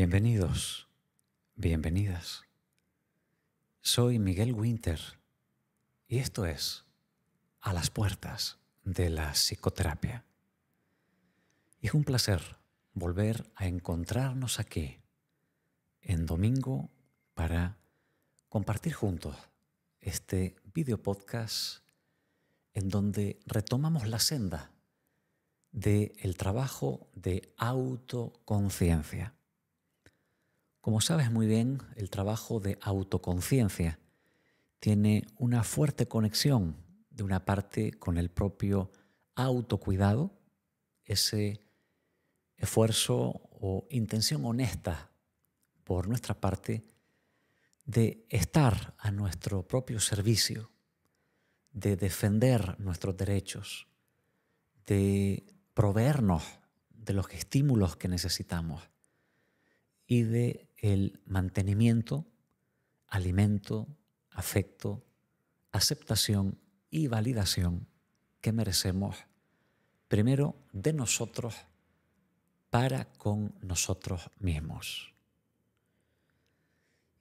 Bienvenidos, bienvenidas. Soy Miguel Winter y esto es A las Puertas de la Psicoterapia. Y es un placer volver a encontrarnos aquí en domingo para compartir juntos este video podcast en donde retomamos la senda del trabajo de autoconciencia. Como sabes muy bien, el trabajo de autoconciencia tiene una fuerte conexión de una parte con el propio autocuidado, ese esfuerzo o intención honesta por nuestra parte de estar a nuestro propio servicio, de defender nuestros derechos, de proveernos de los estímulos que necesitamos y de el mantenimiento, alimento, afecto, aceptación y validación que merecemos primero de nosotros para con nosotros mismos.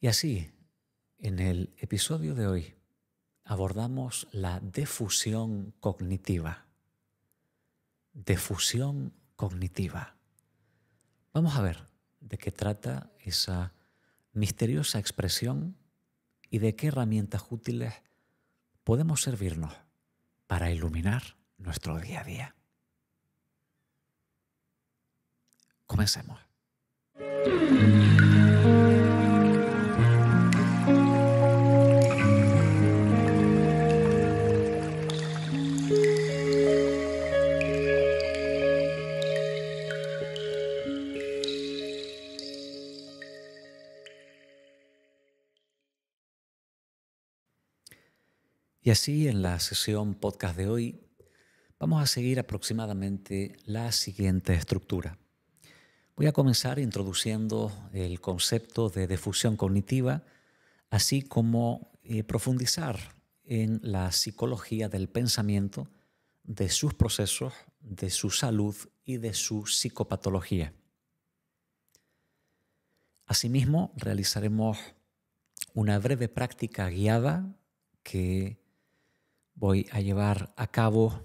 Y así, en el episodio de hoy abordamos la defusión cognitiva. Defusión cognitiva. Vamos a ver de qué trata esa misteriosa expresión y de qué herramientas útiles podemos servirnos para iluminar nuestro día a día. Comencemos. Y así, en la sesión podcast de hoy, vamos a seguir aproximadamente la siguiente estructura. Voy a comenzar introduciendo el concepto de defusión cognitiva, así como profundizar en la psicología del pensamiento, de sus procesos, de su salud y de su psicopatología. Asimismo, realizaremos una breve práctica guiada que voy a llevar a cabo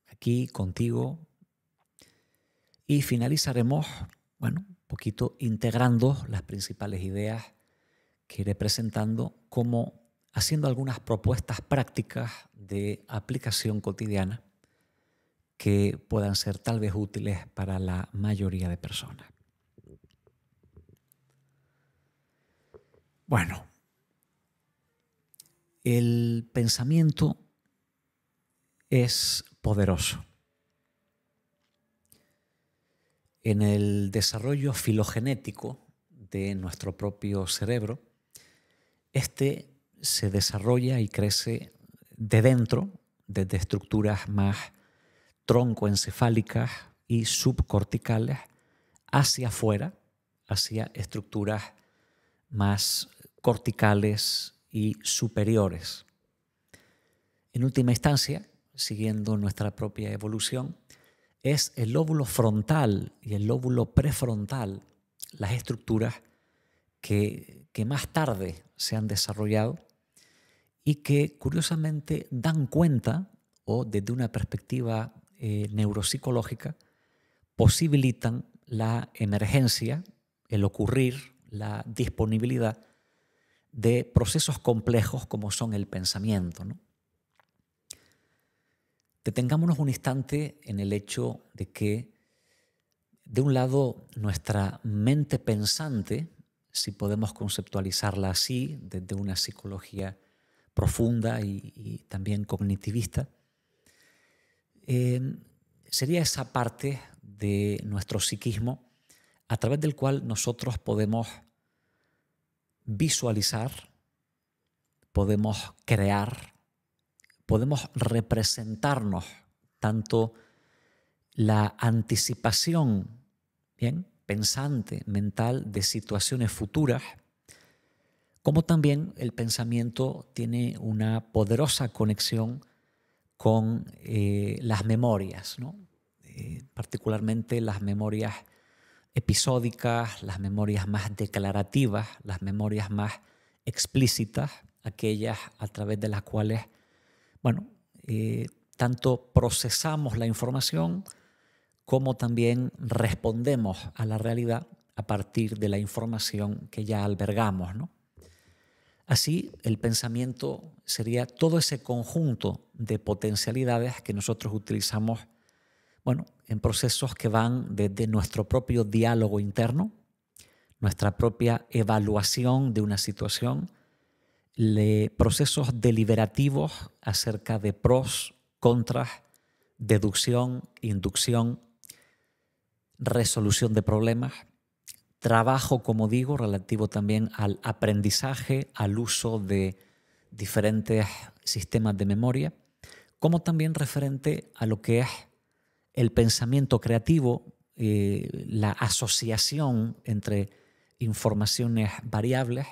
aquí contigo y finalizaremos, un poquito integrando las principales ideas que iré presentando, como haciendo algunas propuestas prácticas de aplicación cotidiana que puedan ser tal vez útiles para la mayoría de personas. Bueno, el pensamiento es poderoso. En el desarrollo filogenético de nuestro propio cerebro, este se desarrolla y crece de dentro, desde estructuras más troncoencefálicas y subcorticales, hacia afuera, hacia estructuras más corticales y superiores. En última instancia, siguiendo nuestra propia evolución, es el lóbulo frontal y el lóbulo prefrontal las estructuras que más tarde se han desarrollado y que curiosamente dan cuenta, o desde una perspectiva neuropsicológica, posibilitan la emergencia, el ocurrir, la disponibilidad de procesos complejos como son el pensamiento, ¿no? Detengámonos un instante en el hecho de que, de un lado, nuestra mente pensante, si podemos conceptualizarla así, desde una psicología profunda y también cognitivista, sería esa parte de nuestro psiquismo a través del cual nosotros podemos visualizar, podemos crear, podemos representarnos tanto la anticipación, pensante, mental, de situaciones futuras, como también el pensamiento tiene una poderosa conexión con las memorias, ¿no? Particularmente las memorias episódicas, las memorias más declarativas, las memorias más explícitas, aquellas a través de las cuales, bueno, tanto procesamos la información como también respondemos a la realidad a partir de la información que ya albergamos, ¿no? Así, el pensamiento sería todo ese conjunto de potencialidades que nosotros utilizamos, bueno, en procesos que van desde nuestro propio diálogo interno, nuestra propia evaluación de una situación, procesos deliberativos acerca de pros, contras, deducción, inducción, resolución de problemas, trabajo, como digo, relativo también al aprendizaje, al uso de diferentes sistemas de memoria, como también referente a lo que es el pensamiento creativo, la asociación entre informaciones variables,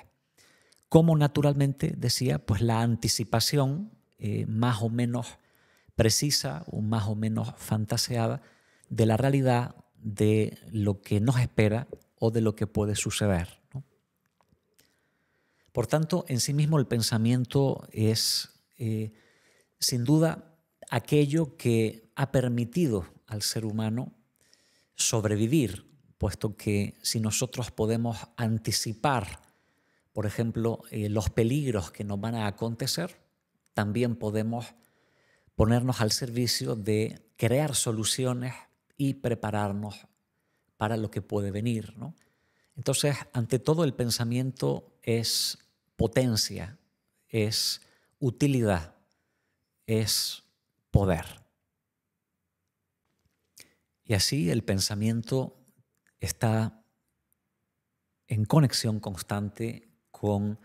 como naturalmente, decía, pues la anticipación más o menos precisa o más o menos fantaseada de la realidad, de lo que nos espera o de lo que puede suceder, ¿no? Por tanto, en sí mismo el pensamiento es, sin duda, aquello que ha permitido al ser humano sobrevivir, puesto que si nosotros podemos anticipar, por ejemplo, los peligros que nos van a acontecer, también podemos ponernos al servicio de crear soluciones y prepararnos para lo que puede venir, ¿no? Entonces, ante todo, el pensamiento es potencia, es utilidad, es poder. Y así el pensamiento está en conexión constante con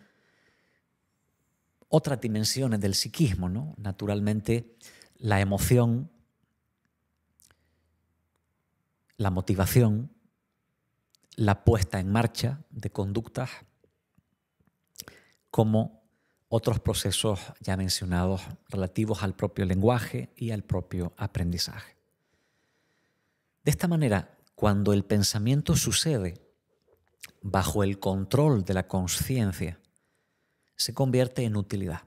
otras dimensiones del psiquismo, ¿no? Naturalmente, la emoción, la motivación, la puesta en marcha de conductas, como otros procesos ya mencionados relativos al propio lenguaje y al propio aprendizaje. De esta manera, cuando el pensamiento sucede bajo el control de la conciencia, se convierte en utilidad.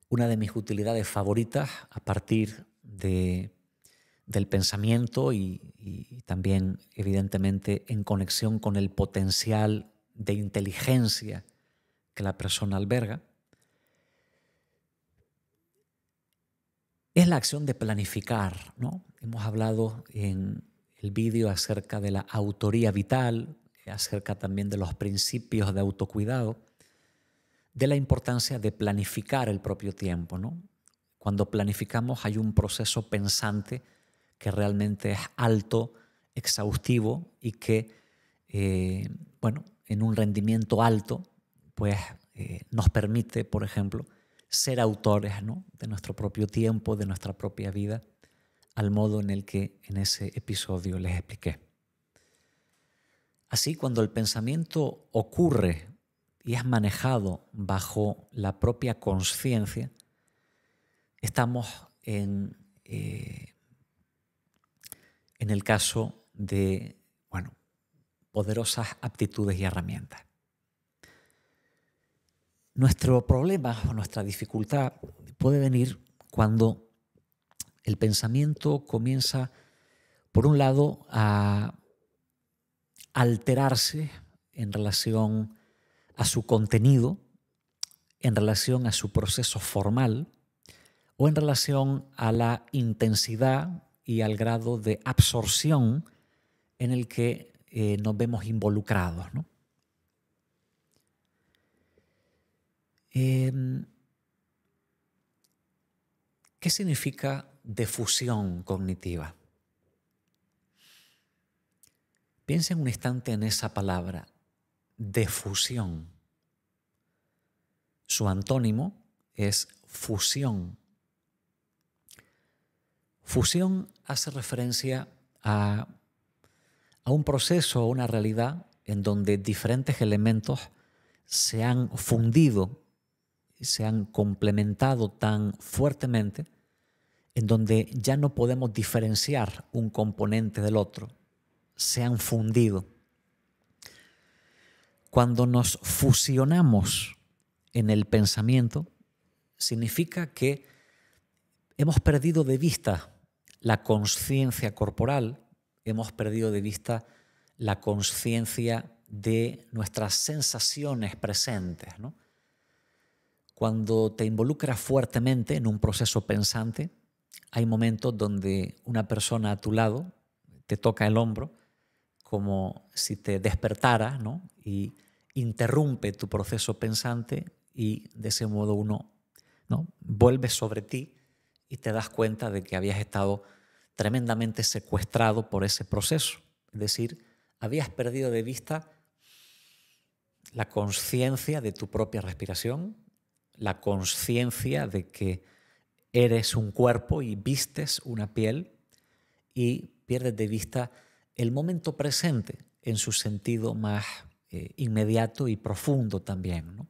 Una de mis utilidades favoritas a partir del pensamiento y también, evidentemente, en conexión con el potencial de inteligencia que la persona alberga, es la acción de planificar, ¿no? Hemos hablado en el vídeo acerca de la autoría vital, acerca también de los principios de autocuidado, de la importancia de planificar el propio tiempo, ¿no? Cuando planificamos hay un proceso pensante que realmente es alto, exhaustivo y que, bueno, en un rendimiento alto, pues nos permite, por ejemplo, ser autores, ¿no?, de nuestro propio tiempo, de nuestra propia vida, al modo en el que en ese episodio les expliqué. Así, cuando el pensamiento ocurre y es manejado bajo la propia conciencia, estamos en el caso de, bueno, poderosas aptitudes y herramientas. Nuestro problema o nuestra dificultad puede venir cuando el pensamiento comienza, por un lado, a alterarse en relación a su contenido, en relación a su proceso formal o en relación a la intensidad y al grado de absorción en el que nos vemos involucrados, ¿no? ¿Qué significa difusión cognitiva? Piensa un instante en esa palabra, difusión. Su antónimo es fusión. Fusión hace referencia a un proceso o una realidad en donde diferentes elementos se han fundido, se han complementado tan fuertemente, en donde ya no podemos diferenciar un componente del otro, se han fundido. Cuando nos fusionamos en el pensamiento, significa que hemos perdido de vista la consciencia corporal, hemos perdido de vista la consciencia de nuestras sensaciones presentes, ¿no? Cuando te involucras fuertemente en un proceso pensante, hay momentos donde una persona a tu lado te toca el hombro como si te despertara, ¿no? Y interrumpe tu proceso pensante y de ese modo uno, ¿no?, vuelve sobre ti y te das cuenta de que habías estado tremendamente secuestrado por ese proceso. Es decir, habías perdido de vista la consciencia de tu propia respiración, la consciencia de que eres un cuerpo y vistes una piel, y pierdes de vista el momento presente en su sentido más inmediato y profundo también, ¿no?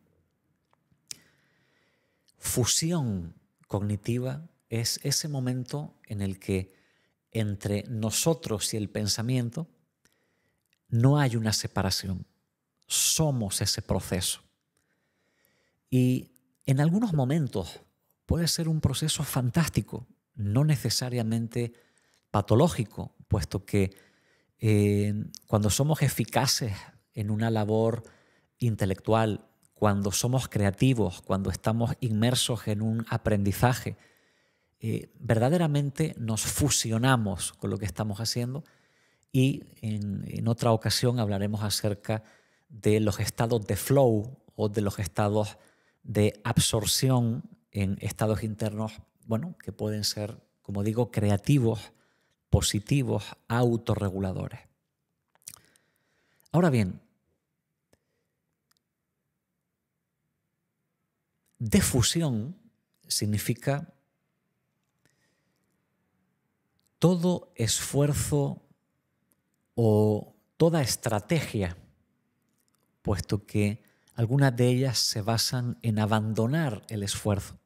Fusión cognitiva es ese momento en el que entre nosotros y el pensamiento no hay una separación. Somos ese proceso. Y en algunos momentos puede ser un proceso fantástico, no necesariamente patológico, puesto que cuando somos eficaces en una labor intelectual, cuando somos creativos, cuando estamos inmersos en un aprendizaje, verdaderamente nos fusionamos con lo que estamos haciendo, y en otra ocasión hablaremos acerca de los estados de flow o de los estados de absorción en estados internos, bueno, que pueden ser, como digo, creativos, positivos, autorreguladores. Ahora bien, defusión significa todo esfuerzo o toda estrategia, puesto que algunas de ellas se basan en abandonar el esfuerzo.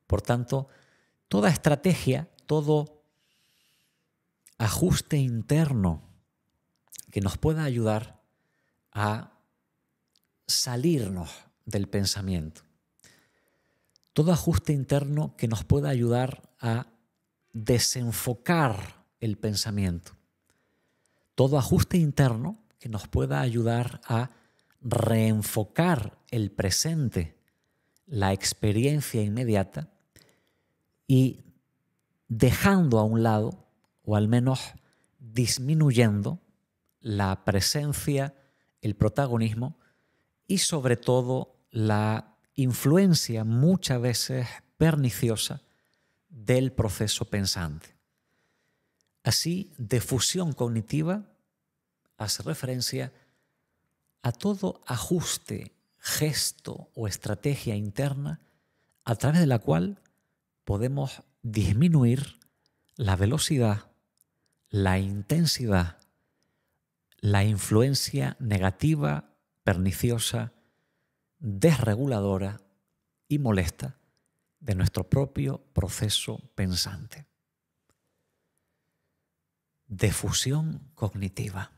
Por tanto, toda estrategia, todo ajuste interno que nos pueda ayudar a salirnos del pensamiento, todo ajuste interno que nos pueda ayudar a desenfocar el pensamiento, todo ajuste interno que nos pueda ayudar a reenfocar el presente, la experiencia inmediata, y dejando a un lado, o al menos disminuyendo, la presencia, el protagonismo y sobre todo la influencia muchas veces perniciosa del proceso pensante. Así, defusión cognitiva hace referencia a todo ajuste, gesto o estrategia interna a través de la cual podemos disminuir la velocidad, la intensidad, la influencia negativa, perniciosa, desreguladora y molesta de nuestro propio proceso pensante. Defusión cognitiva.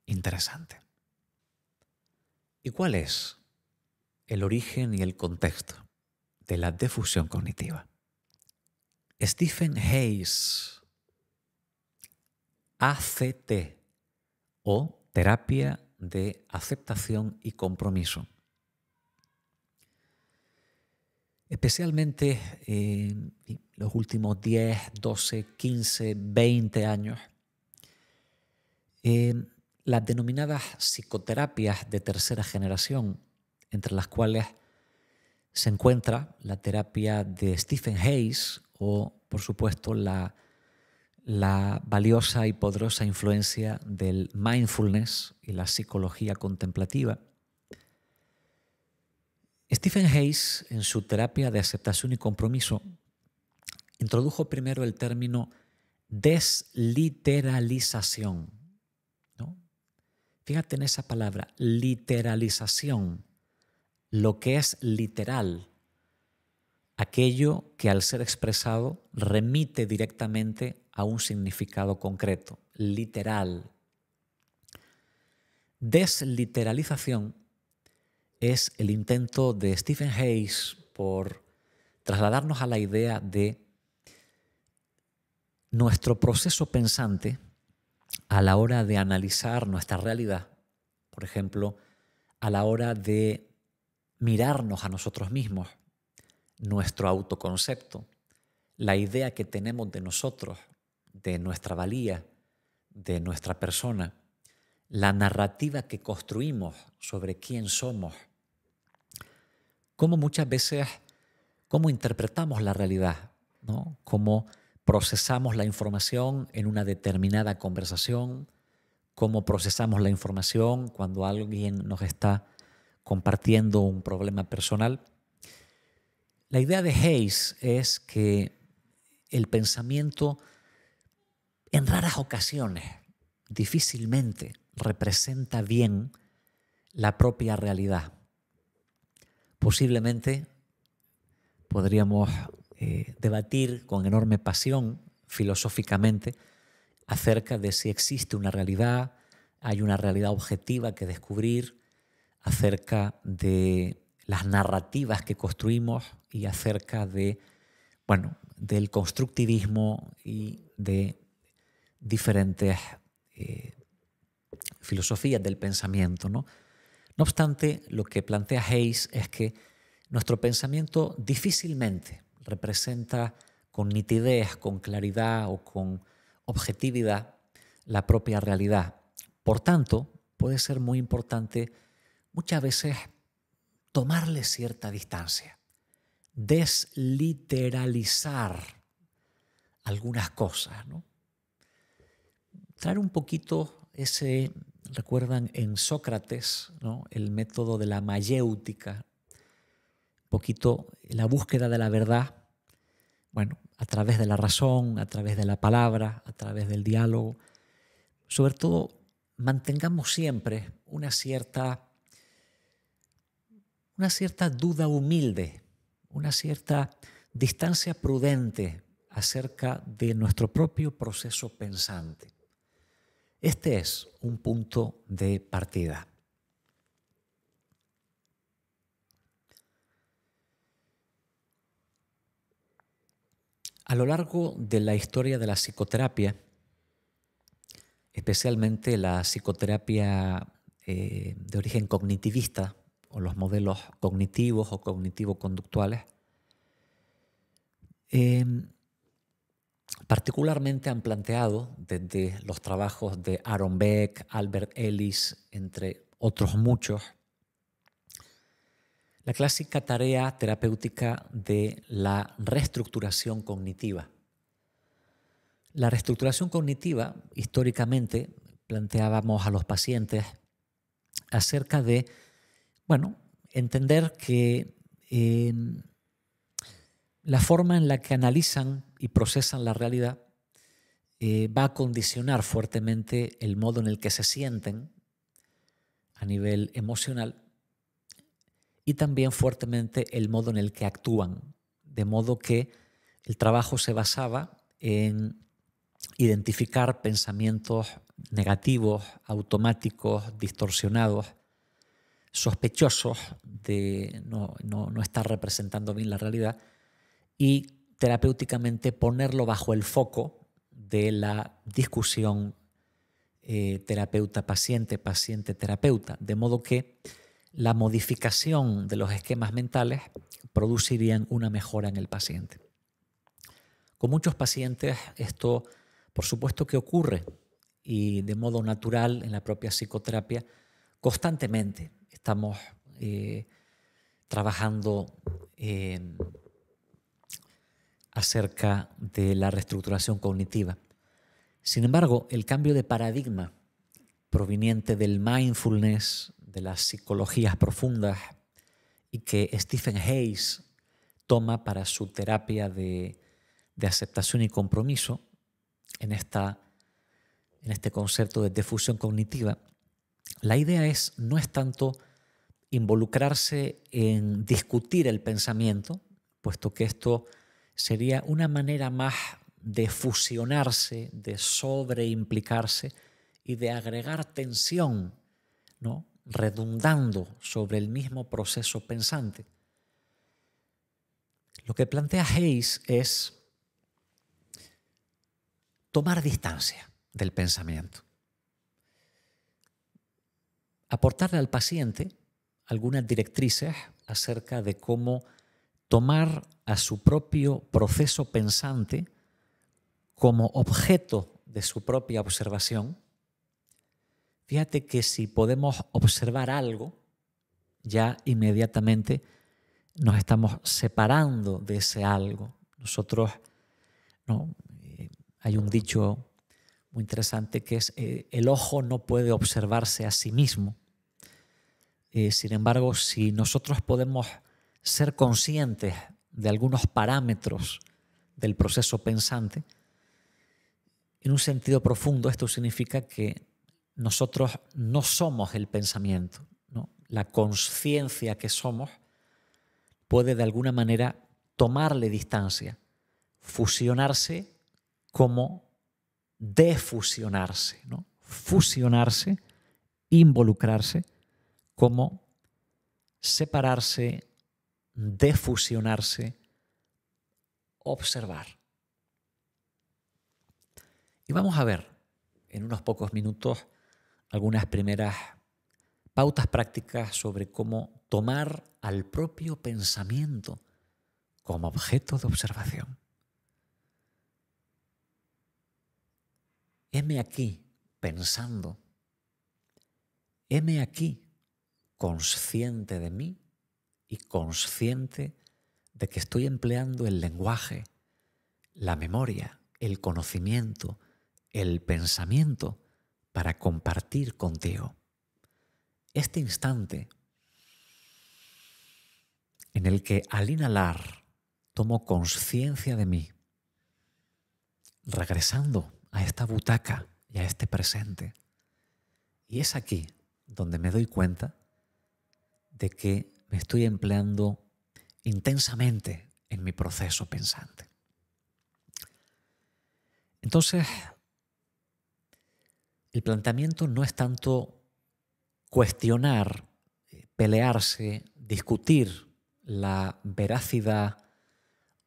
Interesante. ¿Y cuál es el origen y el contexto de la defusión cognitiva? Stephen Hayes, ACT, o terapia de aceptación y compromiso. Especialmente en los últimos 10, 12, 15, 20 años, las denominadas psicoterapias de tercera generación, entre las cuales se encuentra la terapia de Stephen Hayes o, por supuesto, la valiosa y poderosa influencia del mindfulness y la psicología contemplativa. Stephen Hayes, en su terapia de aceptación y compromiso, introdujo primero el término desliteralización, ¿no? Fíjate en esa palabra, literalización, lo que es literal, aquello que al ser expresado remite directamente a un significado concreto, literal. Desliteralización es el intento de Stephen Hayes por trasladarnos a la idea de nuestro proceso pensante a la hora de analizar nuestra realidad, por ejemplo, a la hora de mirarnos a nosotros mismos, nuestro autoconcepto, la idea que tenemos de nosotros, de nuestra valía, de nuestra persona, la narrativa que construimos sobre quién somos, cómo muchas veces, cómo interpretamos la realidad, ¿no? Cómo procesamos la información en una determinada conversación, cómo procesamos la información cuando alguien nos está compartiendo un problema personal. La idea de Hayes es que el pensamiento en raras ocasiones, difícilmente, representa bien la propia realidad. Posiblemente podríamos debatir con enorme pasión filosóficamente acerca de si existe una realidad, hay una realidad objetiva que descubrir, acerca de las narrativas que construimos y acerca de, del constructivismo y de diferentes filosofías del pensamiento, ¿no? No obstante, lo que plantea Hayes es que nuestro pensamiento difícilmente representa con nitidez, con claridad o con objetividad la propia realidad. Por tanto, puede ser muy importante muchas veces tomarle cierta distancia, desliteralizar algunas cosas, ¿no? Traer un poquito ese, recuerdan en Sócrates, ¿no? El método de la mayéutica, un poquito la búsqueda de la verdad, a través de la razón, a través de la palabra, a través del diálogo. Sobre todo, mantengamos siempre una cierta duda humilde, una cierta distancia prudente acerca de nuestro propio proceso pensante. Este es un punto de partida. A lo largo de la historia de la psicoterapia, especialmente la psicoterapia de origen cognitivista o los modelos cognitivos o cognitivo-conductuales, particularmente han planteado desde los trabajos de Aaron Beck, Albert Ellis, entre otros muchos, la clásica tarea terapéutica de la reestructuración cognitiva. La reestructuración cognitiva, históricamente, planteábamos a los pacientes acerca de, entender que la forma en la que analizan y procesan la realidad va a condicionar fuertemente el modo en el que se sienten a nivel emocional y también fuertemente el modo en el que actúan. De modo que el trabajo se basaba en identificar pensamientos negativos, automáticos, distorsionados, sospechosos de no estar representando bien la realidad y terapéuticamente ponerlo bajo el foco de la discusión terapeuta-paciente, paciente-terapeuta, de modo que la modificación de los esquemas mentales producirían una mejora en el paciente. Con muchos pacientes esto, por supuesto que ocurre y de modo natural en la propia psicoterapia constantemente estamos trabajando acerca de la reestructuración cognitiva. Sin embargo, el cambio de paradigma proveniente del mindfulness, de las psicologías profundas y que Stephen Hayes toma para su terapia de aceptación y compromiso en este concepto de defusión cognitiva, la idea no es tanto involucrarse en discutir el pensamiento, puesto que esto sería una manera más de fusionarse, de sobreimplicarse y de agregar tensión, ¿no?, redundando sobre el mismo proceso pensante. Lo que plantea Hayes es tomar distancia del pensamiento. Aportarle al paciente algunas directrices acerca de cómo tomar a su propio proceso pensante como objeto de su propia observación. Fíjate que si podemos observar algo, ya inmediatamente nos estamos separando de ese algo. Nosotros, ¿no? Hay un dicho muy interesante que es el ojo no puede observarse a sí mismo. Sin embargo, si nosotros podemos ser conscientes de algunos parámetros del proceso pensante, en un sentido profundo esto significa que nosotros no somos el pensamiento, ¿no? La conciencia que somos puede de alguna manera tomarle distancia, fusionarse como defusionarse, ¿no? Fusionarse, involucrarse, como separarse, defusionarse, observar. Y vamos a ver en unos pocos minutos algunas primeras pautas prácticas sobre cómo tomar al propio pensamiento como objeto de observación. Heme aquí pensando, heme aquí consciente de mí y consciente de que estoy empleando el lenguaje, la memoria, el conocimiento, el pensamiento para compartir contigo. Este instante en el que al inhalar tomo conciencia de mí, regresando a esta butaca y a este presente. Y es aquí donde me doy cuenta de que me estoy empleando intensamente en mi proceso pensante. Entonces, el planteamiento no es tanto cuestionar, pelearse, discutir la veracidad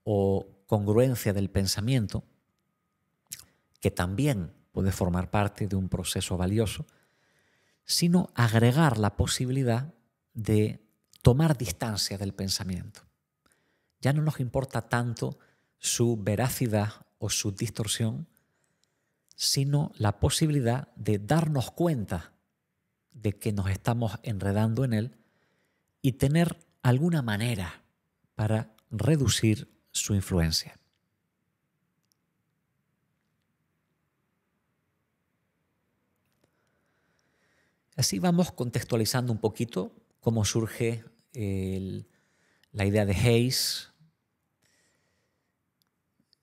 o congruencia del pensamiento, que también puede formar parte de un proceso valioso, sino agregar la posibilidad de tomar distancia del pensamiento. Ya no nos importa tanto su veracidad o su distorsión, sino la posibilidad de darnos cuenta de que nos estamos enredando en él y tener alguna manera para reducir su influencia. Así vamos contextualizando un poquito cómo surge la idea de Hayes.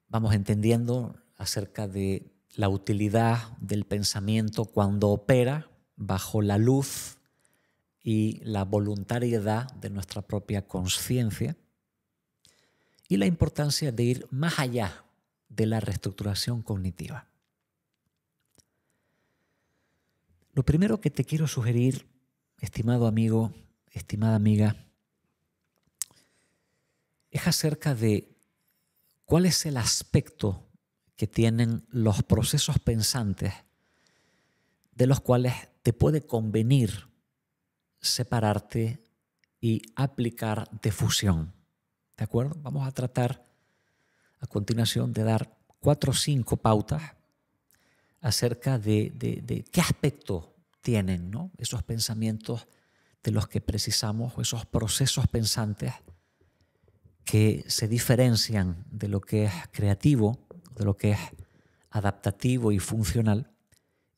Vamos entendiendo acerca de la utilidad del pensamiento cuando opera bajo la luz y la voluntariedad de nuestra propia conciencia, y la importancia de ir más allá de la reestructuración cognitiva. Lo primero que te quiero sugerir, estimado amigo, estimada amiga, es acerca de cuál es el aspecto que tienen los procesos pensantes de los cuales te puede convenir separarte y aplicar defusión. ¿De acuerdo? Vamos a tratar a continuación de dar 4 o 5 pautas acerca de qué aspecto tienen, ¿no?, esos pensamientos de los que precisamos, o esos procesos pensantes que se diferencian de lo que es creativo, de lo que es adaptativo y funcional,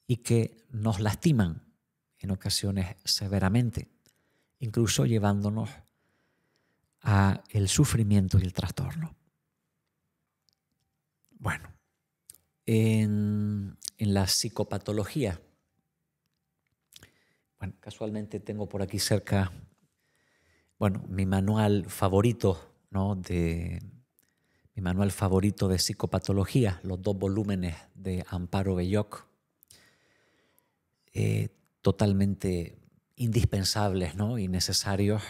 y que nos lastiman en ocasiones severamente, incluso llevándonos a el sufrimiento y el trastorno. Bueno, en la psicopatología, casualmente tengo por aquí cerca, mi manual favorito ¿no?, de mi manual favorito de psicopatología, los 2 volúmenes de Amparo Belloc, totalmente indispensables, ¿no?, y necesarios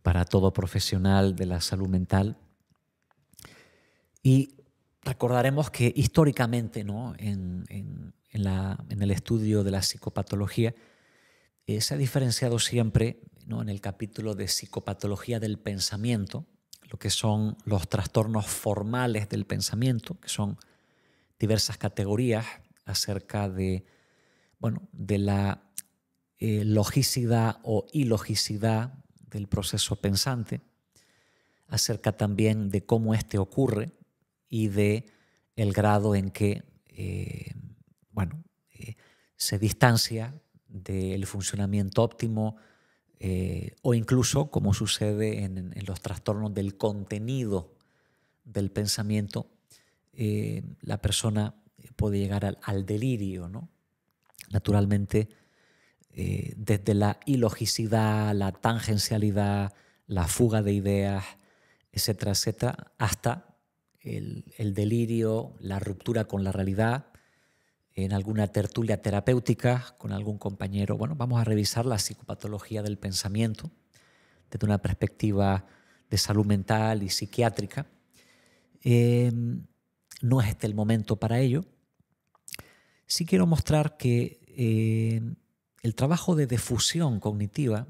para todo profesional de la salud mental. Y recordaremos que históricamente, ¿no?, en el estudio de la psicopatología se ha diferenciado siempre, ¿no?, en el capítulo de psicopatología del pensamiento, lo que son los trastornos formales del pensamiento, que son diversas categorías acerca de, bueno, de la logicidad o ilogicidad del proceso pensante, acerca también de cómo éste ocurre y de el grado en que se distancia del funcionamiento óptimo, o incluso, como sucede en los trastornos del contenido del pensamiento, la persona puede llegar al delirio, ¿no? Naturalmente, desde la ilogicidad, la tangencialidad, la fuga de ideas, etcétera, etcétera, hasta el delirio, la ruptura con la realidad. En alguna tertulia terapéutica con algún compañero, bueno, vamos a revisar la psicopatología del pensamiento desde una perspectiva de salud mental y psiquiátrica. No es este el momento para ello. Sí quiero mostrar que el trabajo de defusión cognitiva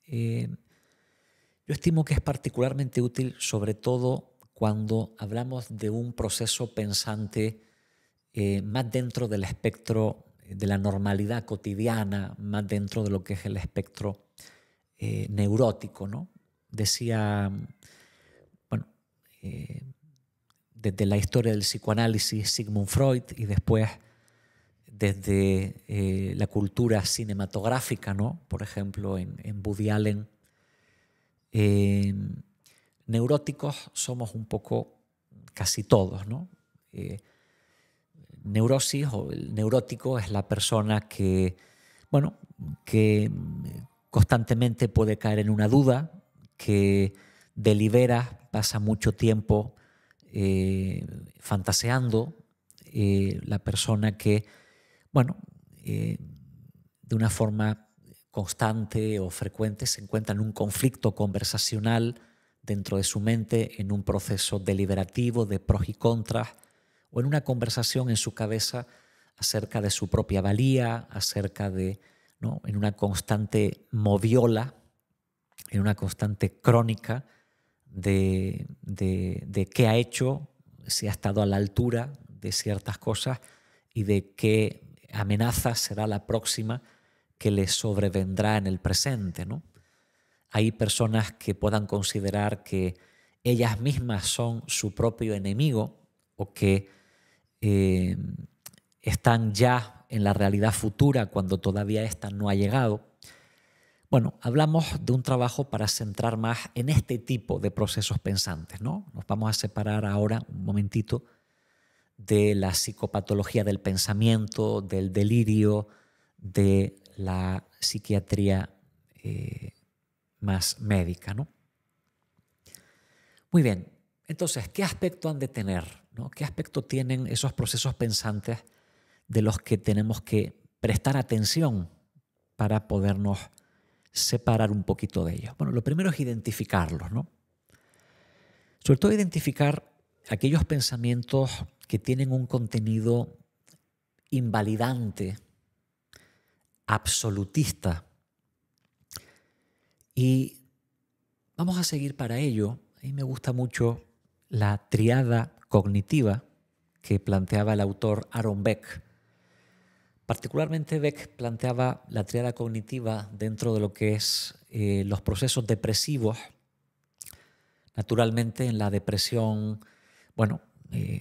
yo estimo que es particularmente útil, sobre todo cuando hablamos de un proceso pensante más dentro del espectro de la normalidad cotidiana, más dentro de lo que es el espectro neurótico, ¿no? Decía, bueno, desde la historia del psicoanálisis, Sigmund Freud, y después desde la cultura cinematográfica, ¿no?, por ejemplo, en Woody Allen, neuróticos somos un poco casi todos, ¿no? Neurosis o el neurótico es la persona que, bueno, que constantemente puede caer en una duda, que delibera, pasa mucho tiempo fantaseando, la persona que, bueno, de una forma constante o frecuente se encuentra en un conflicto conversacional dentro de su mente, en un proceso deliberativo de pros y contras, o en una conversación en su cabeza acerca de su propia valía, acerca de, ¿no?, en una constante moviola, en una constante crónica de qué ha hecho, si ha estado a la altura de ciertas cosas y de qué amenaza será la próxima que le sobrevendrá en el presente, ¿no? Hay personas que puedan considerar que ellas mismas son su propio enemigo o que están ya en la realidad futura cuando todavía ésta no ha llegado. Bueno, hablamos de un trabajo para centrar más en este tipo de procesos pensantes, ¿no? Nos vamos a separar ahora un momentito de la psicopatología del pensamiento, del delirio, de la psiquiatría más médica, ¿no? Muy bien, entonces, ¿qué aspecto han de tener, ¿no? ¿Qué aspecto tienen esos procesos pensantes de los que tenemos que prestar atención para podernos separar un poquito de ellos? Bueno, lo primero es identificarlos, ¿no? Sobre todo identificar aquellos pensamientos que tienen un contenido invalidante, absolutista. Y vamos a seguir para ello. A mí me gusta mucho la triada cognitiva que planteaba el autor Aaron Beck. Particularmente Beck planteaba la triada cognitiva dentro de lo que es los procesos depresivos. Naturalmente, en la depresión, bueno,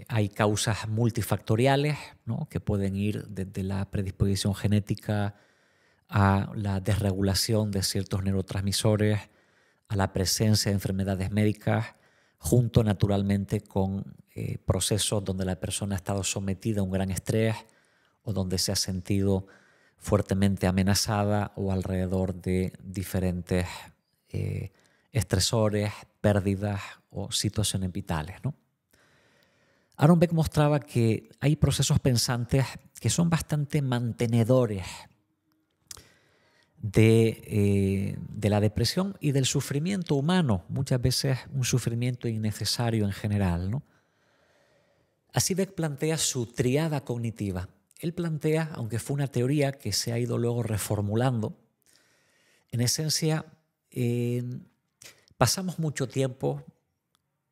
hay causas multifactoriales, ¿no?, que pueden ir desde la predisposición genética a la desregulación de ciertos neurotransmisores, a la presencia de enfermedades médicas, junto naturalmente con procesos donde la persona ha estado sometida a un gran estrés o donde se ha sentido fuertemente amenazada o alrededor de diferentes estresores, pérdidas o situaciones vitales, ¿no? Aaron Beck mostraba que hay procesos pensantes que son bastante mantenedores de la depresión y del sufrimiento humano, muchas veces un sufrimiento innecesario en general, ¿no? Así Beck plantea su triada cognitiva. Él plantea, aunque fue una teoría que se ha ido luego reformulando, en esencia pasamos mucho tiempo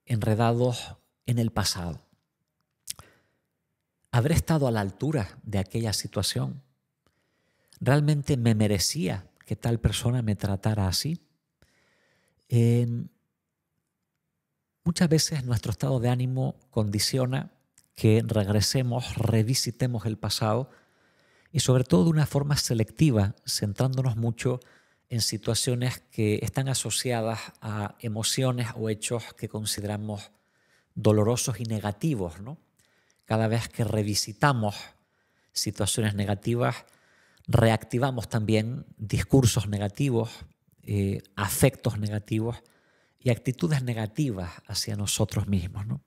enredados en el pasado. ¿Habré estado a la altura de aquella situación? ¿Realmente me merecía que tal persona me tratara así? Muchas veces nuestro estado de ánimo condiciona que regresemos, revisitemos el pasado y sobre todo de una forma selectiva, centrándonos mucho en situaciones que están asociadas a emociones o hechos que consideramos dolorosos y negativos, ¿no? Cada vez que revisitamos situaciones negativas, reactivamos también discursos negativos, afectos negativos y actitudes negativas hacia nosotros mismos, ¿no?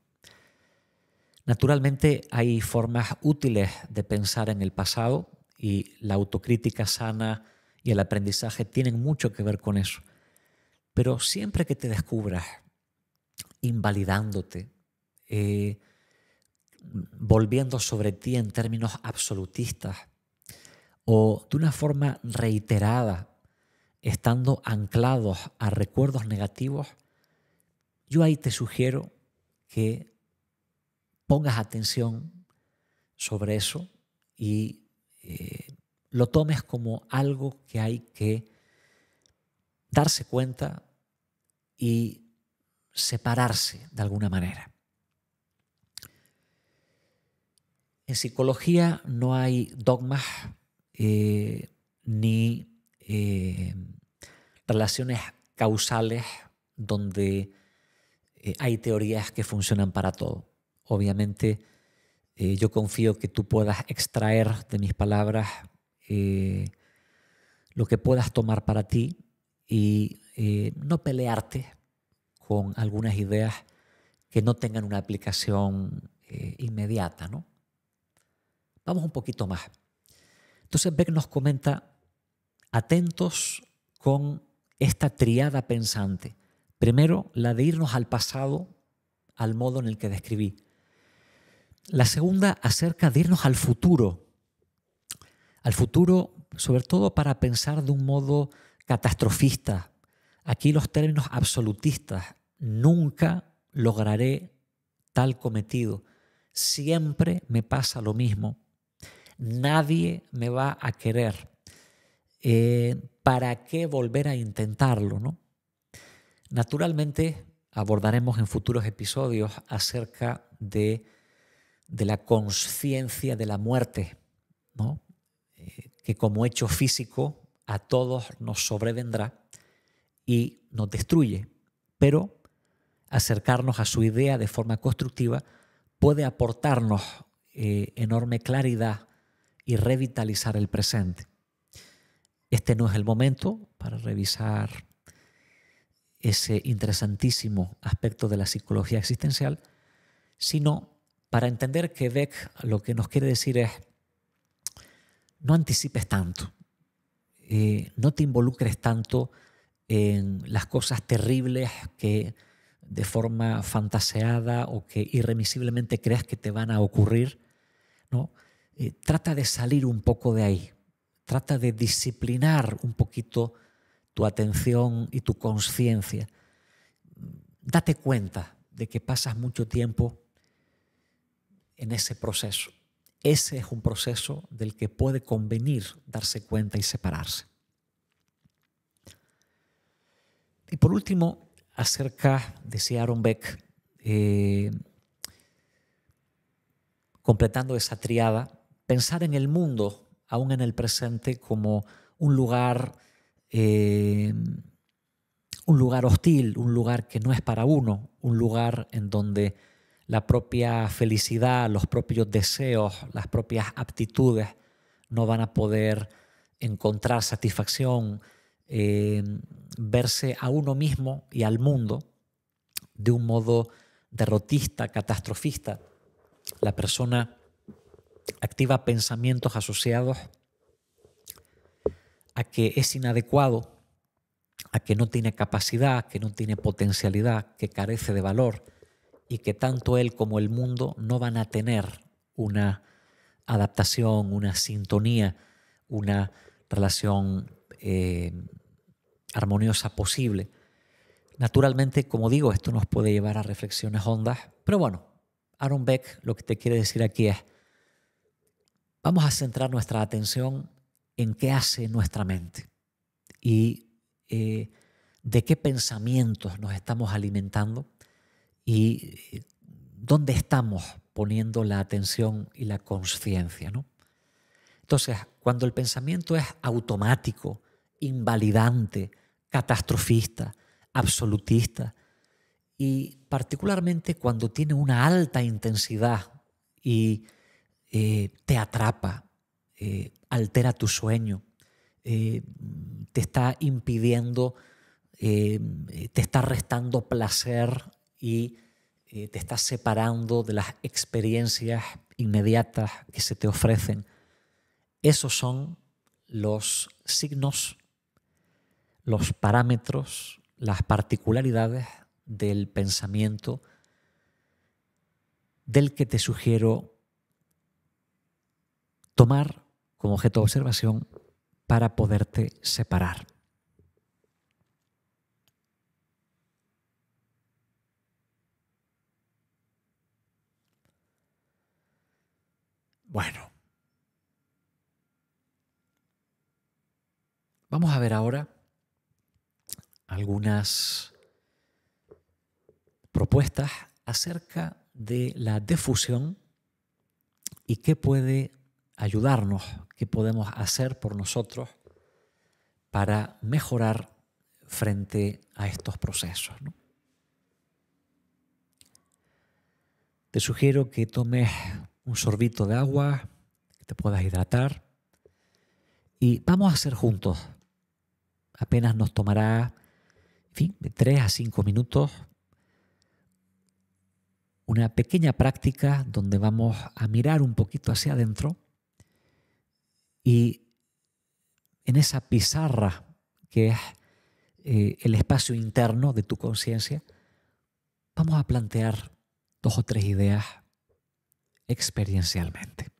Naturalmente hay formas útiles de pensar en el pasado y la autocrítica sana y el aprendizaje tienen mucho que ver con eso. Pero siempre que te descubras invalidándote, volviendo sobre ti en términos absolutistas o de una forma reiterada, estando anclados a recuerdos negativos, yo ahí te sugiero que pongas atención sobre eso y lo tomes como algo que hay que darse cuenta y separarse de alguna manera. En psicología no hay dogmas ni relaciones causales donde hay teorías que funcionan para todo. Obviamente yo confío que tú puedas extraer de mis palabras lo que puedas tomar para ti y no pelearte con algunas ideas que no tengan una aplicación inmediata, ¿no? Vamos un poquito más. Entonces Beck nos comenta, atentos con esta triada pensante. Primero, la de irnos al pasado, al modo en el que describí. La segunda, acerca de irnos al futuro. Al futuro, sobre todo para pensar de un modo catastrofista. Aquí los términos absolutistas. Nunca lograré tal cometido. Siempre me pasa lo mismo. Nadie me va a querer. ¿Para qué volver a intentarlo, no? Naturalmente, abordaremos en futuros episodios acerca de la consciencia de la muerte, ¿no? Que como hecho físico a todos nos sobrevendrá y nos destruye, pero acercarnos a su idea de forma constructiva puede aportarnos enorme claridad y revitalizar el presente. Este no es el momento para revisar ese interesantísimo aspecto de la psicología existencial, sino para entender que Beck lo que nos quiere decir es no anticipes tanto, no te involucres tanto en las cosas terribles que de forma fantaseada o que irremisiblemente crees que te van a ocurrir, ¿no? Trata de salir un poco de ahí, trata de disciplinar un poquito tu atención y tu conciencia. Date cuenta de que pasas mucho tiempo en ese proceso. Ese es un proceso del que puede convenir darse cuenta y separarse. Y por último, acerca, decía Aaron Beck, completando esa triada, pensar en el mundo, aún en el presente, como un lugar hostil, un lugar que no es para uno, un lugar en donde la propia felicidad, los propios deseos, las propias aptitudes no van a poder encontrar satisfacción, verse a uno mismo y al mundo de un modo derrotista, catastrofista. La persona activa pensamientos asociados a que es inadecuado, a que no tiene capacidad, que no tiene potencialidad, que carece de valor y que tanto él como el mundo no van a tener una adaptación, una sintonía, una relación armoniosa posible. Naturalmente, como digo, esto nos puede llevar a reflexiones hondas, pero bueno, Aaron Beck lo que te quiere decir aquí es: vamos a centrar nuestra atención en qué hace nuestra mente y de qué pensamientos nos estamos alimentando y dónde estamos poniendo la atención y la conciencia, ¿no? Entonces, cuando el pensamiento es automático, invalidante, catastrofista, absolutista, y particularmente cuando tiene una alta intensidad y te atrapa, altera tu sueño, te está impidiendo, te está restando placer y te está separando de las experiencias inmediatas que se te ofrecen. Esos son los signos, los parámetros, las particularidades del pensamiento del que te sugiero tomar como objeto de observación para poderte separar. Bueno, vamos a ver ahora algunas propuestas acerca de la defusión y qué puede ayudarnos, qué podemos hacer por nosotros para mejorar frente a estos procesos, ¿no? Te sugiero que tomes un sorbito de agua, que te puedas hidratar y vamos a hacer juntos. Apenas nos tomará, en fin, de 3 a 5 minutos, una pequeña práctica donde vamos a mirar un poquito hacia adentro y en esa pizarra que es el espacio interno de tu conciencia, vamos a plantear 2 o 3 ideas experiencialmente.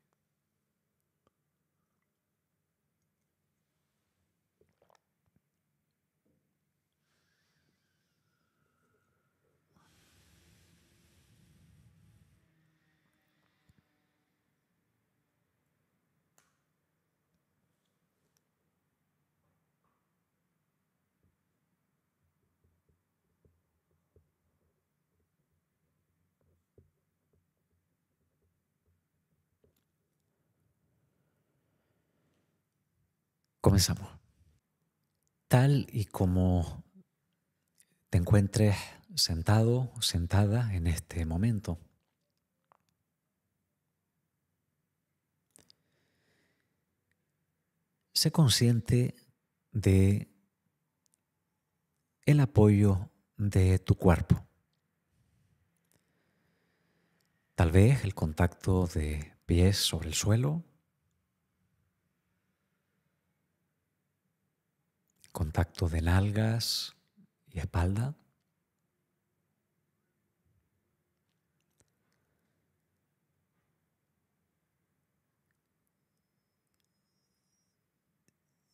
Comenzamos. Tal y como te encuentres sentado o sentada en este momento, sé consciente de el apoyo de tu cuerpo. Tal vez el contacto de pies sobre el suelo, contacto de nalgas y espalda.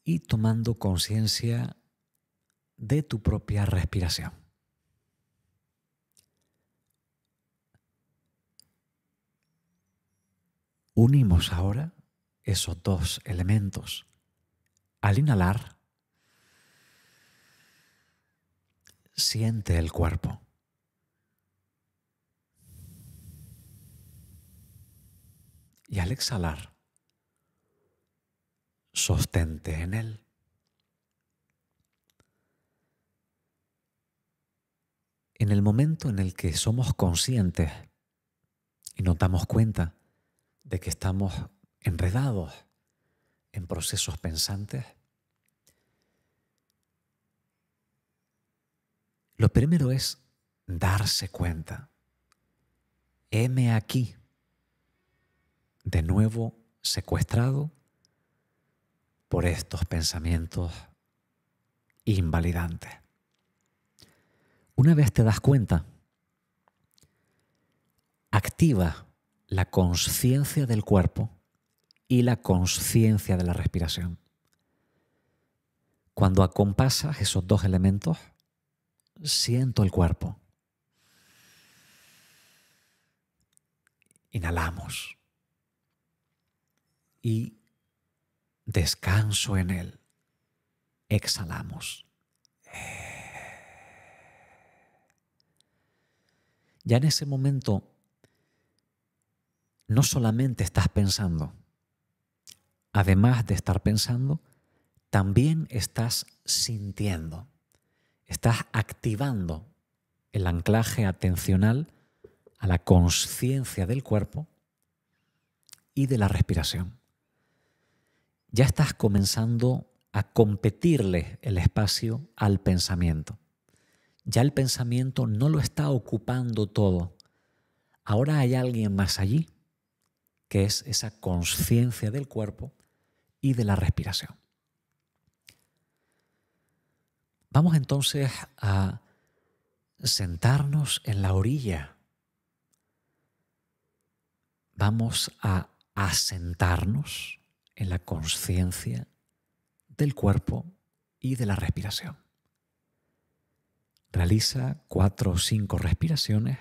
Y tomando conciencia de tu propia respiración. Unimos ahora esos 2 elementos. Al inhalar, siente el cuerpo. Y al exhalar, sostente en él. En el momento en el que somos conscientes y nos damos cuenta de que estamos enredados en procesos pensantes, lo primero es darse cuenta. Heme aquí, de nuevo secuestrado por estos pensamientos invalidantes. Una vez te das cuenta, activa la consciencia del cuerpo y la consciencia de la respiración. Cuando acompasas esos dos elementos, siento el cuerpo. Inhalamos y descanso en él. Exhalamos. Ya en ese momento no solamente estás pensando, además de estar pensando, también estás sintiendo, estás activando el anclaje atencional a la consciencia del cuerpo y de la respiración. Ya estás comenzando a competirle el espacio al pensamiento. Ya el pensamiento no lo está ocupando todo. Ahora hay alguien más allí, que es esa consciencia del cuerpo y de la respiración. Vamos entonces a sentarnos en la orilla. Vamos a asentarnos en la consciencia del cuerpo y de la respiración. Realiza 4 o 5 respiraciones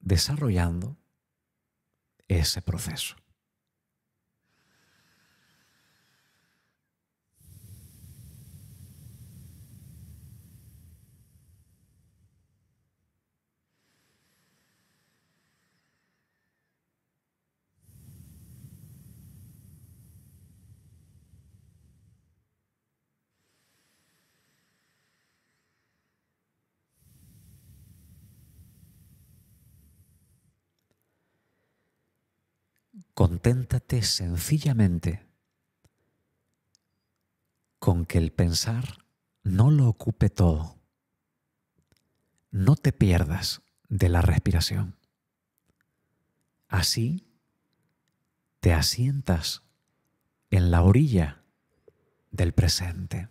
desarrollando ese proceso. Conténtate sencillamente con que el pensar no lo ocupe todo. No te pierdas de la respiración. Así te asientas en la orilla del presente.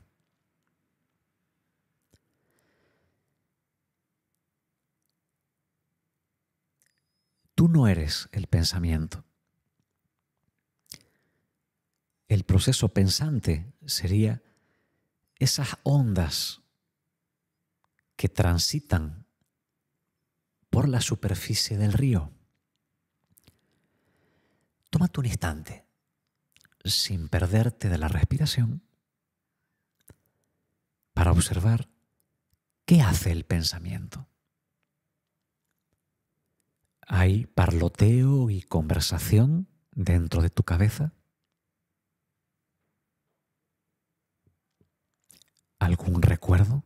Tú no eres el pensamiento. El proceso pensante sería esas ondas que transitan por la superficie del río. Tómate un instante, sin perderte de la respiración, para observar qué hace el pensamiento. ¿Hay parloteo y conversación dentro de tu cabeza? ¿Algún recuerdo?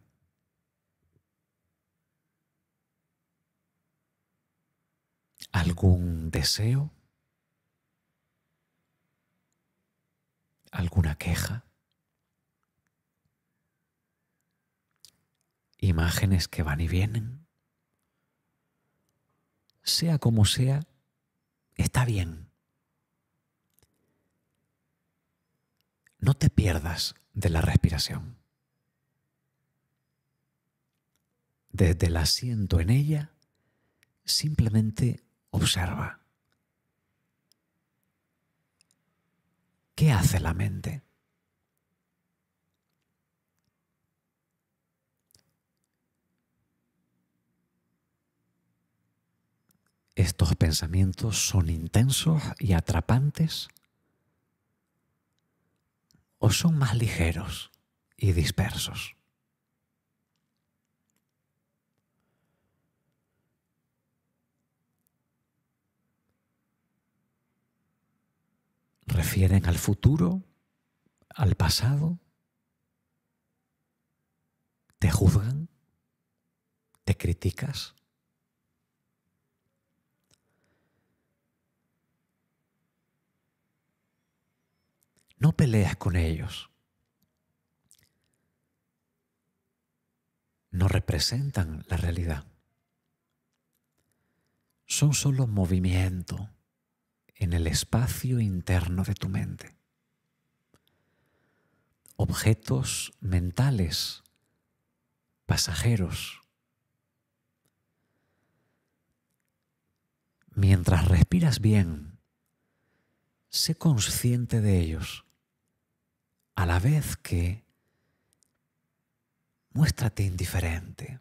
¿Algún deseo? ¿Alguna queja? ¿Imágenes que van y vienen? Sea como sea, está bien. No te pierdas de la respiración. Desde el asiento en ella, simplemente observa. ¿Qué hace la mente? ¿Estos pensamientos son intensos y atrapantes? ¿O son más ligeros y dispersos? ¿Refieren al futuro? ¿Al pasado? ¿Te juzgan? ¿Te criticas? No pelees con ellos. no representan la realidad. Son solo movimiento en el espacio interno de tu mente. Objetos mentales, pasajeros. Mientras respiras bien, sé consciente de ellos, a la vez que muéstrate indiferente,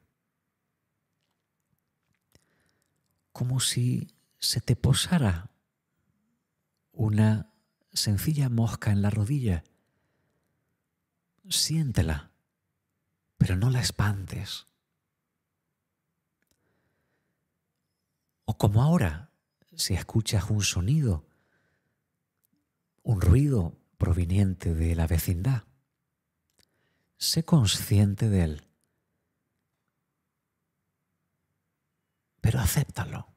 como si se te posara una sencilla mosca en la rodilla. Siéntela, pero no la espantes. O como ahora, si escuchas un sonido, un ruido proveniente de la vecindad, sé consciente de él, pero acéptalo.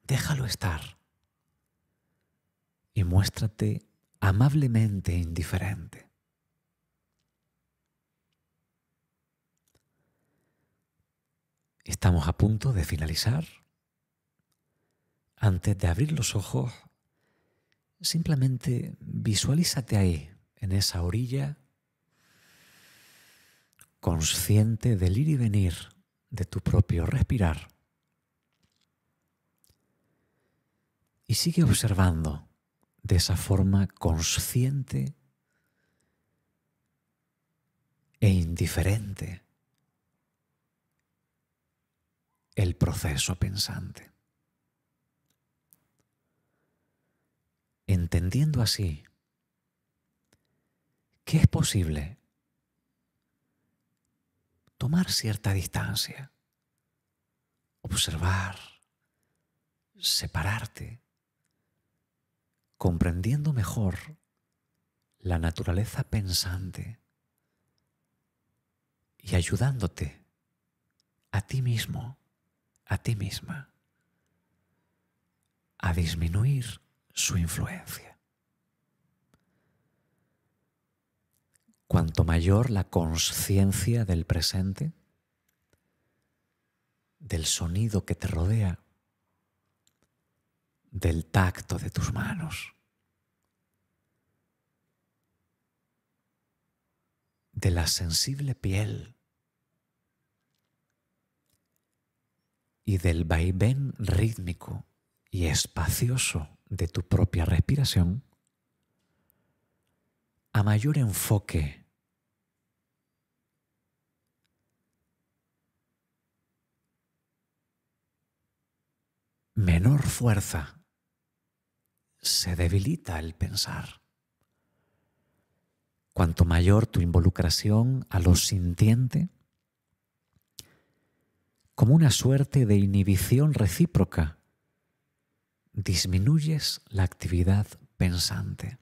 Déjalo estar y muéstrate amablemente indiferente. Estamos a punto de finalizar. Antes de abrir los ojos, simplemente visualízate ahí, en esa orilla, consciente del ir y venir de tu propio respirar. Y sigue observando de esa forma consciente e indiferente el proceso pensante. Entendiendo así que es posible tomar cierta distancia, observar, separarte, comprendiendo mejor la naturaleza pensante y ayudándote a ti mismo, a ti misma, a disminuir su influencia. Cuanto mayor la consciencia del presente, del sonido que te rodea, del tacto de tus manos, de la sensible piel y del vaivén rítmico y espacioso de tu propia respiración, a mayor enfoque, menor fuerza, se debilita el pensar. Cuanto mayor tu involucración a lo sintiente, como una suerte de inhibición recíproca, disminuyes la actividad pensante.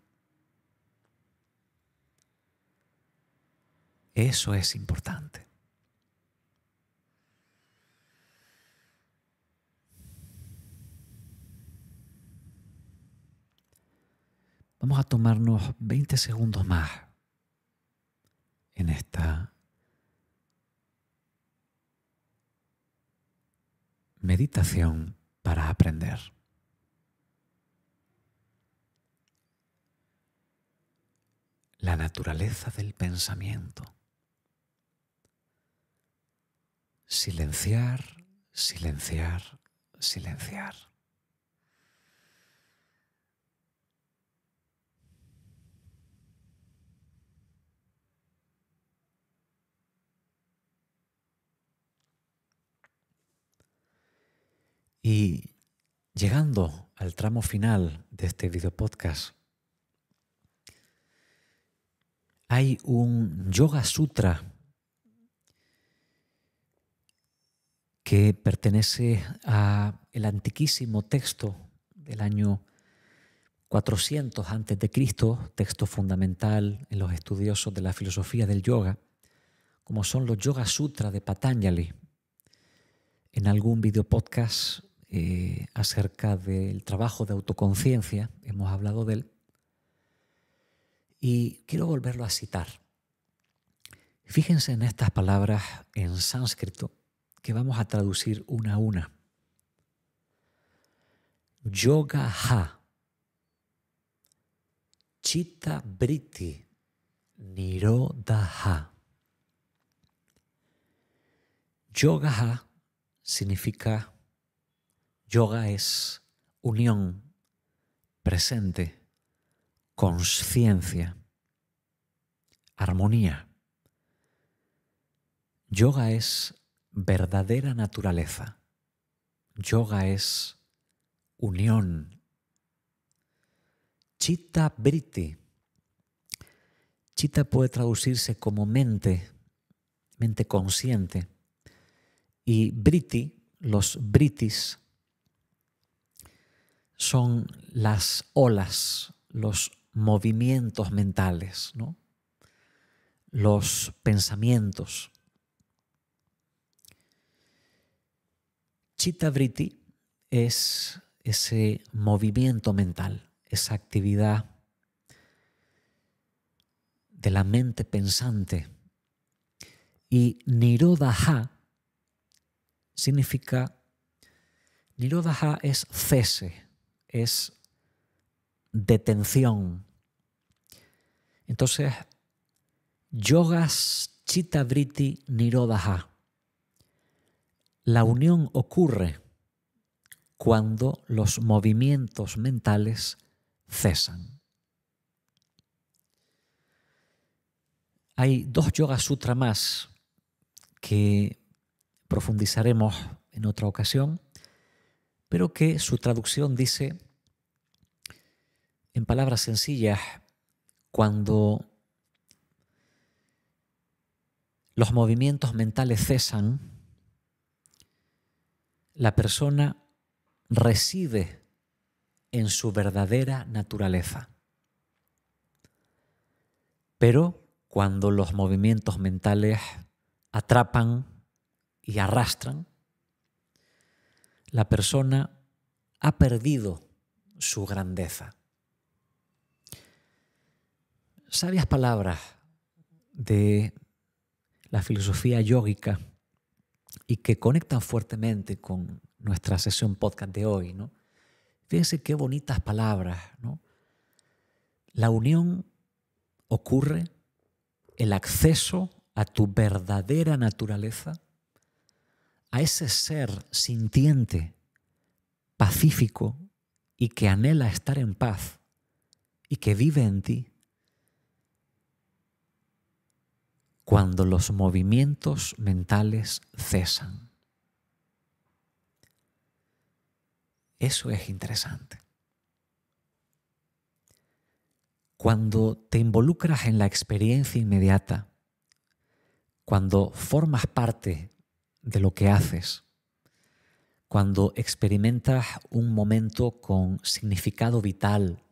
Eso es importante. Vamos a tomarnos 20 segundos más en esta meditación para aprender. La naturaleza del pensamiento. Silenciar, silenciar, silenciar. Y llegando al tramo final de este video podcast, hay un Yoga Sutra que pertenece al antiquísimo texto del año 400 a.C., texto fundamental en los estudiosos de la filosofía del yoga, como son los Yoga Sutra de Patanjali. En algún video podcast acerca del trabajo de autoconciencia hemos hablado de él y quiero volverlo a citar. Fíjense en estas palabras en sánscrito que vamos a traducir una a una. Yoga-ha, chitta-vritti, nirodha. Yoga-ha significa, yoga es unión, presente, consciencia, armonía. Yoga es verdadera naturaleza. Yoga es unión. Chitta-vritti. Chitta puede traducirse como mente, mente consciente. Y vritti, los vrittis, son las olas, los movimientos mentales, ¿no? Los pensamientos. Chitta-vritti es ese movimiento mental, esa actividad de la mente pensante. Y nirodha significa, nirodha es cese, es detención. Entonces, yogas chitta-vritti nirodha. La unión ocurre cuando los movimientos mentales cesan. Hay 2 Yoga Sutra más que profundizaremos en otra ocasión, pero que su traducción dice, en palabras sencillas, cuando los movimientos mentales cesan, la persona reside en su verdadera naturaleza. Pero cuando los movimientos mentales atrapan y arrastran, la persona ha perdido su grandeza. Sabias palabras de la filosofía yógica y que conectan fuertemente con nuestra sesión podcast de hoy, ¿no? Fíjense qué bonitas palabras, ¿no? La unión ocurre, el acceso a tu verdadera naturaleza, a ese ser sintiente, pacífico y que anhela estar en paz y que vive en ti, cuando los movimientos mentales cesan. Eso es interesante. Cuando te involucras en la experiencia inmediata, cuando formas parte de lo que haces, cuando experimentas un momento con significado vital,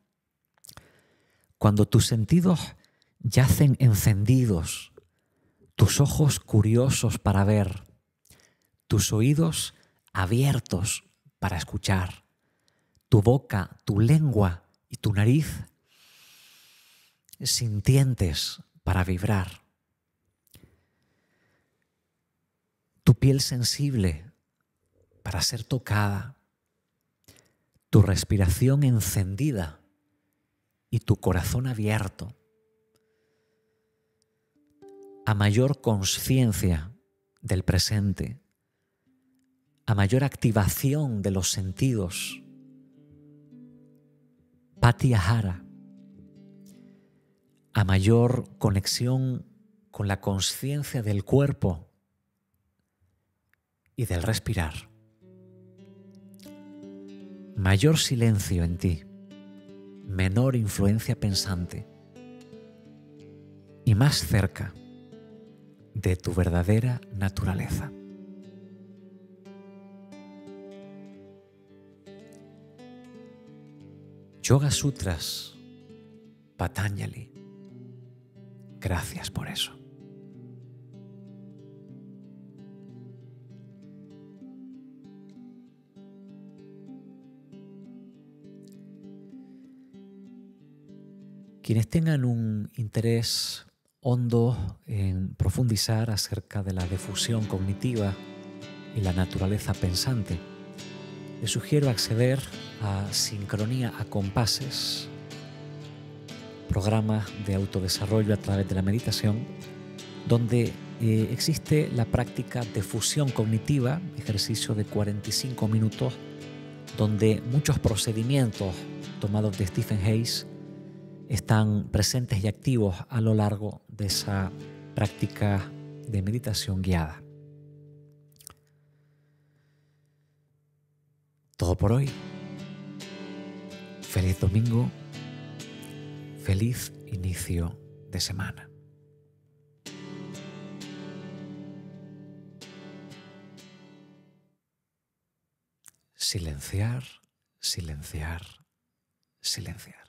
cuando tus sentidos yacen encendidos, tus ojos curiosos para ver, tus oídos abiertos para escuchar, tu boca, tu lengua y tu nariz sintientes para vibrar, tu piel sensible para ser tocada, tu respiración encendida y tu corazón abierto. A mayor conciencia del presente, a mayor activación de los sentidos, Pratyahara, a mayor conexión con la conciencia del cuerpo y del respirar, mayor silencio en ti, menor influencia pensante y más cerca de tu verdadera naturaleza. Yoga Sutras, Patanjali. Gracias por eso. Quienes tengan un interés hondo en profundizar acerca de la difusión cognitiva y la naturaleza pensante, le sugiero acceder a Sincronía a Compases, programa de autodesarrollo a través de la meditación, donde existe la práctica de fusión cognitiva, ejercicio de 45 minutos, donde muchos procedimientos tomados de Stephen Hayes están presentes y activos a lo largo de esa práctica de meditación guiada. Todo por hoy. Feliz domingo. Feliz inicio de semana. Silenciar, silenciar, silenciar.